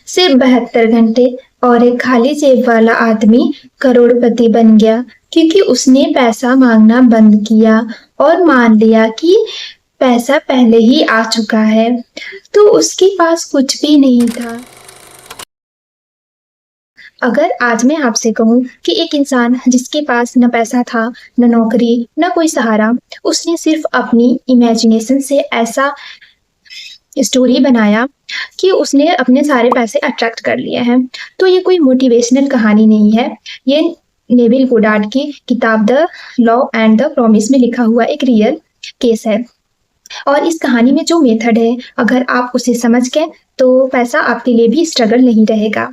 सिर्फ 72 घंटे और एक खाली जेब वाला आदमी करोड़पति बन गया क्योंकि उसने पैसा मांगना बंद किया और मान लिया कि पैसा पहले ही आ चुका है, तो उसके पास कुछ भी नहीं था। अगर आज मैं आपसे कहूँ कि एक इंसान जिसके पास न पैसा था, न नौकरी, न कोई सहारा, उसने सिर्फ अपनी इमेजिनेशन से ऐसा स्टोरी बनाया कि उसने अपने सारे पैसे अट्रैक्ट कर लिए हैं, तो ये कोई मोटिवेशनल कहानी नहीं है। ये नेविल गोडार्ड की किताब the law and the promise में लिखा हुआ एक रियल केस है। और इस कहानी में जो मेथड है, अगर आप उसे समझ गए तो पैसा आपके लिए भी स्ट्रगल नहीं रहेगा।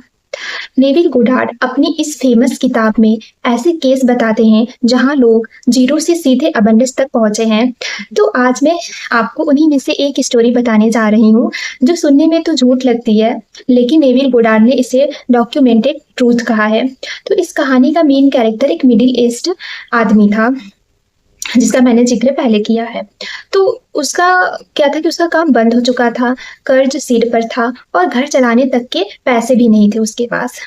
नेविल गोडार्ड अपनी इस फेमस किताब में ऐसे केस बताते हैं जहां लोग जीरो से सीधे अबंडेंस तक पहुंचे हैं। तो आज मैं आपको उन्हीं में से एक स्टोरी बताने जा रही हूँ जो सुनने में तो झूठ लगती है, लेकिन नेविल गोडार्ड ने इसे डॉक्यूमेंटेड ट्रूथ कहा है। तो इस कहानी का मेन कैरेक्टर एक मिडिल एज्ड आदमी था जिसका मैंने जिक्र पहले किया है। तो उसका क्या था कि उसका काम बंद हो चुका था, कर्ज सिर पर था और घर चलाने तक के पैसे भी नहीं थे उसके पास।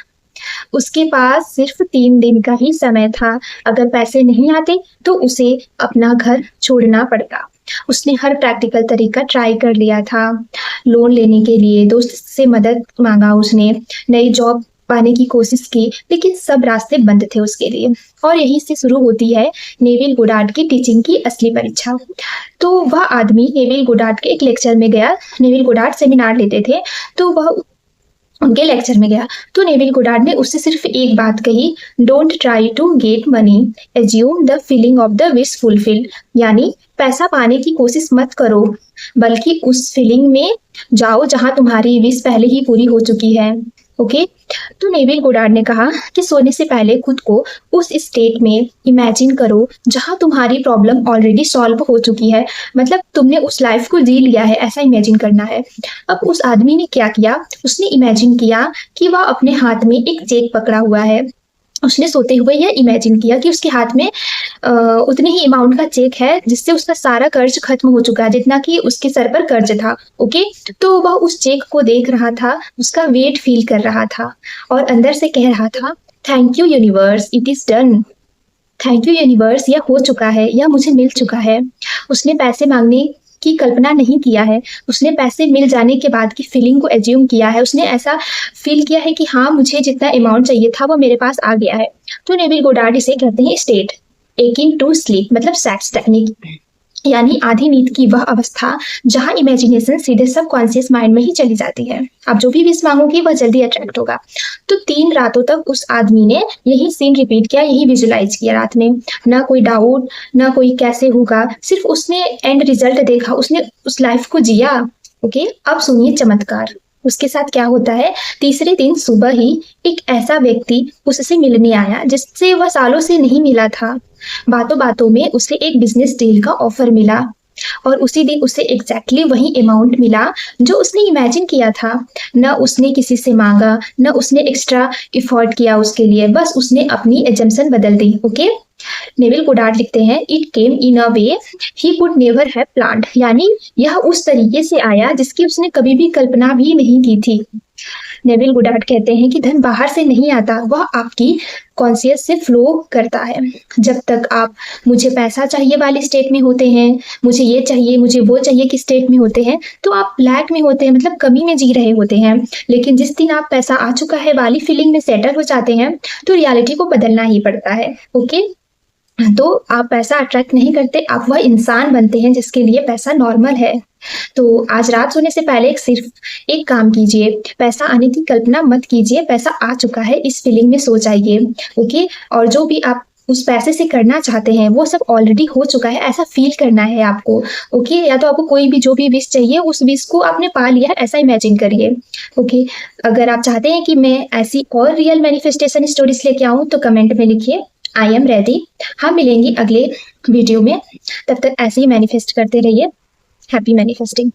उसके पास सिर्फ 3 दिन का ही समय था। अगर पैसे नहीं आते तो उसे अपना घर छोड़ना पड़ता। उसने हर प्रैक्टिकल तरीका ट्राई कर लिया था। लोन लेने के लिए दोस्त से मदद मांगा उसने, नई जॉब पाने की कोशिश की, लेकिन सब रास्ते बंद थे उसके लिए। और यहीं से शुरू होती है नेविल गोडार्ड की टीचिंग की असली परीक्षा। तो वह आदमी नेविल गोडार्ड के एक लेक्चर में गया। नेविल गोडार्ड सेमिनार लेते थे, तो वह उनके लेक्चर में गया। तो नेविल गोडार्ड ने उससे सिर्फ एक बात कही, don't try to get money, assume the feeling of the wish fulfil. यानी पैसा पाने की कोशिश मत करो, बल्कि उस फीलिंग में जाओ जहां तुम्हारी विश पहले ही पूरी हो चुकी है। ओके। तो नेविल गोडार्ड ने कहा कि सोने से पहले खुद को उस स्टेट में इमेजिन करो जहां तुम्हारी प्रॉब्लम ऑलरेडी सॉल्व हो चुकी है, मतलब तुमने उस लाइफ को जी लिया है, ऐसा इमेजिन करना है। अब उस आदमी ने क्या किया, उसने इमेजिन किया कि वह अपने हाथ में एक चेक पकड़ा हुआ है। उसने सोते हुए यह इमेजिन किया कि उसके हाथ में उतने ही अमाउंट का चेक है जिससे उसका सारा कर्ज खत्म हो चुका है, जितना कि उसके सर पर कर्ज था। ओके। तो वह उस चेक को देख रहा था, उसका वेट फील कर रहा था और अंदर से कह रहा था, thank you universe, it is done. Thank you universe, यह हो चुका है, यह मुझे मिल चुका है। उसने पैसे मांगने की कल्पना नहीं किया है, उसने पैसे मिल जाने के बाद की फीलिंग को एज्यूम किया है। उसने ऐसा फील किया है कि हाँ, मुझे जितना अमाउंट चाहिए था वो मेरे पास आ गया है। तो नेविल गोडार्ड इसे कहते हैं स्टेट एकिन टू स्लीप, मतलब सैट्स टेक्निक, यानी आधी नींद की वह अवस्था जहां इमेजिनेशन सीधे सबकॉन्शियस माइंड में ही चली जाती है। आप जो भी विश मांगोगे वह जल्दी अट्रैक्ट होगा। तो 3 रातों तक उस आदमी ने यही सीन रिपीट किया, यही विजुलाइज किया रात में। ना कोई डाउट, ना कोई कैसे होगा, सिर्फ उसने एंड रिजल्ट देखा, उसने उस लाइफ को जिया। ओके। अब सुनिए चमत्कार, उसके साथ क्या होता है। तीसरे दिन सुबह ही एक ऐसा व्यक्ति उससे मिलने आया जिससे वह सालों से नहीं मिला था। बातों बातों में उसे एक बिजनेस डील का ऑफर मिला और उसी दिन उसे एग्जैक्टली वही अमाउंट मिला जो उसने इमेजिन किया था। न उसने किसी से मांगा, न उसने एक्स्ट्रा इफोर्ट किया उसके लिए, बस उसने अपनी एजम्पशन बदल दी। ओके। नेविल गोडार्ड लिखते हैं, it came in a way he could never have planned, यानी यह उस तरीके से आया जिसकी उसने कभी भी कल्पना भी नहीं की थी। नेविल गोडार्ड कहते हैं कि धन बाहर से नहीं आता, वह आपकी कॉन्शियस से फ्लो करता है। जब तक आप मुझे पैसा चाहिए वाली स्टेट में होते हैं, मुझे ये चाहिए, मुझे वो चाहिए की स्टेट में होते हैं, तो आप लैक में होते हैं, मतलब कमी में जी रहे होते हैं। लेकिन जिस दिन आप पैसा आ चुका है वाली फीलिंग में सेटल हो जाते हैं, तो रियलिटी को बदलना ही पड़ता है। ओके। तो आप पैसा अट्रैक्ट नहीं करते, आप वह इंसान बनते हैं जिसके लिए पैसा नॉर्मल है। तो आज रात सोने से पहले सिर्फ एक काम कीजिए, पैसा आने की कल्पना मत कीजिए, पैसा आ चुका है इस फीलिंग में सो जाइए। ओके। और जो भी आप उस पैसे से करना चाहते हैं वो सब ऑलरेडी हो चुका है, ऐसा फील करना है आपको। ओके। या तो आपको कोई भी जो भी विश चाहिए उस विश को आपने पा लिया है, ऐसा इमेजिन करिए। ओके। अगर आप चाहते हैं कि मैं ऐसी और रियल मैनिफेस्टेशन स्टोरीज लेके आऊं तो कमेंट में लिखिए, आई एम रेडी। हम मिलेंगे अगले वीडियो में, तब तक ऐसे ही मैनिफेस्ट करते रहिए। Happy manifesting.